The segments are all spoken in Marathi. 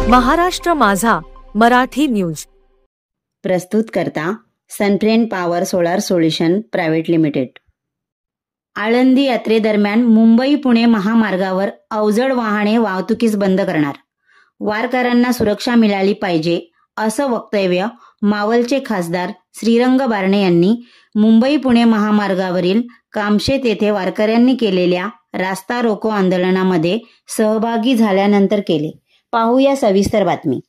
महाराष्ट्र माझा मराठी न्यूज प्रस्तुत करता Sunfriend power solar solution private limited. Alandi यात्रेदरम्यान मुंबई पुणे महामार्गावर अवजड वाहने वाहतुकीस बंद करणार, वारकऱ्यांना सुरक्षा मिळाली पाहिजे असं वक्तव्य मावळचे खासदार श्रीरंग बारणे यांनी मुंबई पुणे महामार्गावरील कामशेत येथे वारकऱ्यांनी केलेल्या रास्ता रोको आंदोलनामध्ये सहभागी झाल्यानंतर केले। पाहूया सविस्तर बातमी।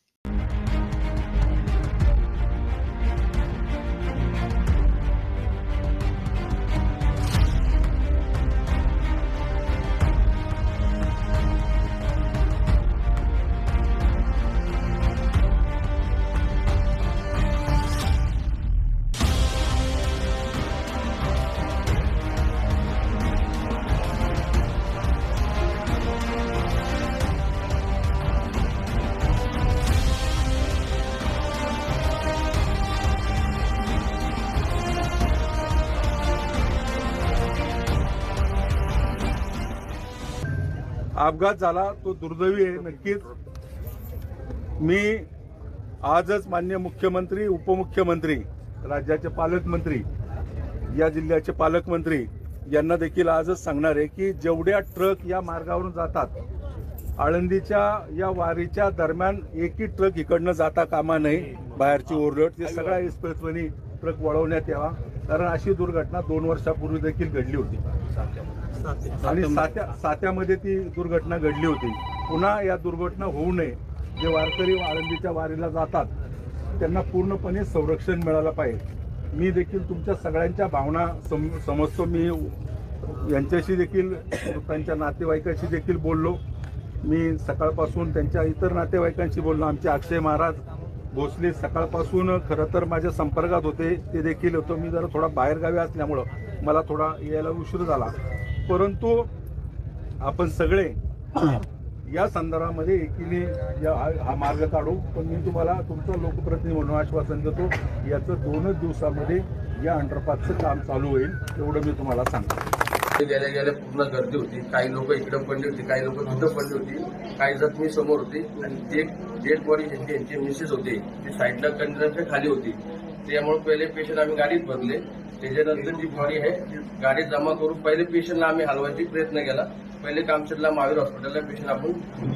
अपघात झाला तो दुर्दैवी आहे नक्कीच। मी आजच माननीय मुख्यमंत्री, उपमुख्यमंत्री, राज्याचे पालकमंत्री, या जिल्ह्याचे पालकमंत्री यांना देखील आजच सांगणार आहे की जेवढ्या ट्रक या मार्गावरून जातात, आळंदीच्या या वारीच्या दरम्यान एकही ट्रक इकडनं जाता कामा नये। बाहेरची ओव्हरलोड ते सगळा एक्सप्रेसवेनी ट्रक वळवण्यात यावा, कारण अशी दुर्घटना 2 वर्षापूर्वी देखील घडली होती आणि सात्यामध्ये ती दुर्घटना घडली होती। पुन्हा या दुर्घटना होऊ नये। जे वारकरी आळंदीच्या वारीला जातात त्यांना पूर्णपणे संरक्षण मिळालं पाहिजे। मी देखील तुमच्या सगळ्यांच्या भावना समजतो। मी यांच्याशी देखील, त्यांच्या नातेवाईकांशी देखील बोललो। मी सकाळपासून त्यांच्या इतर नातेवाईकांशी बोललो। आमचे अक्षय महाराज भोसले सकाळपासून खरं तर माझ्या संपर्कात होते, ते देखील होतो। मी जरा थोडा बाहेरगावी असल्यामुळं मला थोडा यायला उशीर झाला, परंतु आपण सगळे या संदर्भामध्ये एकीने हा मार्ग काढू। पण मी तुम्हाला तुमचा लोकप्रतिनिधी म्हणून आश्वासन देतो, याचं 2च दिवसामध्ये या अंडरपासचं काम चालू होईल, एवढं मी तुम्हाला सांगतो। गेल्या पूर्ण गर्दी होती। काही लोक इकडे पडली होती, काही लोक तिथं पडली होती, काही जखमी समोर होती आणि एक डेड बॉडी यांची मिसेस होती ती साईडला कंटेनरच्या खाली होती। त्यामुळे पहिले पेशंट आम्ही गाडीत भरले, त्याच्यानंतर जी बॉडी आहे गाडीत जमा करून पहिले पेशंटला आम्ही हलवायचा प्रयत्न केला। पहिले कामशेतला महावीर हॉस्पिटलला पेशंट आपण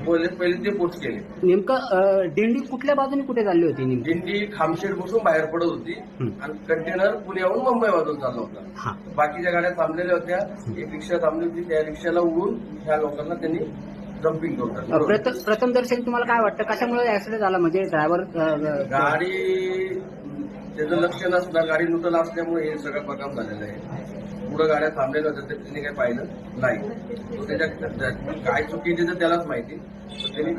पहिले ते पोच केले। नेमकं दिंडी कुठल्या बाजूने कुठे चालली होती? दिंडी खामशेत बसून बाहेर पडत होती आणि कंटेनर पुण्याहून मुंबई वाजून चालला होता। बाकीच्या गाड्या थांबलेल्या होत्या, एक रिक्षा थांबली होती, त्या रिक्षाला उडून ह्या लोकांना त्यांनी जम्पिंग करून। प्रथम दर्शन तुम्हाला काय वाटतं, कशामुळे ऍक्सिडेंट झाला? म्हणजे ड्रायव्हर गाडी त्याचं लक्ष नसतं, गाडी नुटल असल्यामुळे हे सगळं प्रकार झालेलं आहे। पुढे गाड्या थांबलेल्या होत्या, त्यांनी काही पाहिलं नाही। त्याच्या काय चुकी तर त्यालाच माहिती, त्यांनी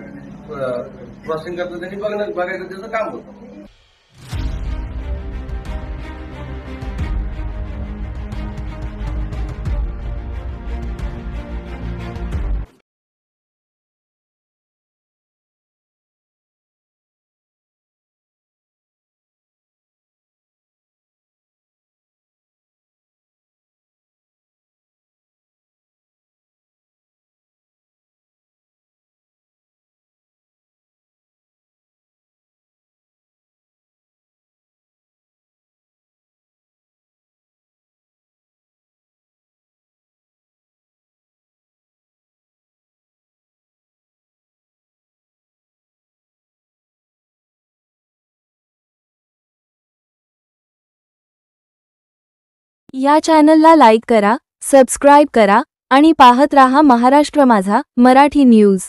क्रॉसिंग करता त्यांनी बघायचं त्याचं काम होतं। या चॅनलला लाईक करा, सबस्क्राइब करा आणि पाहत रहा महाराष्ट्र माझा मराठी न्यूज।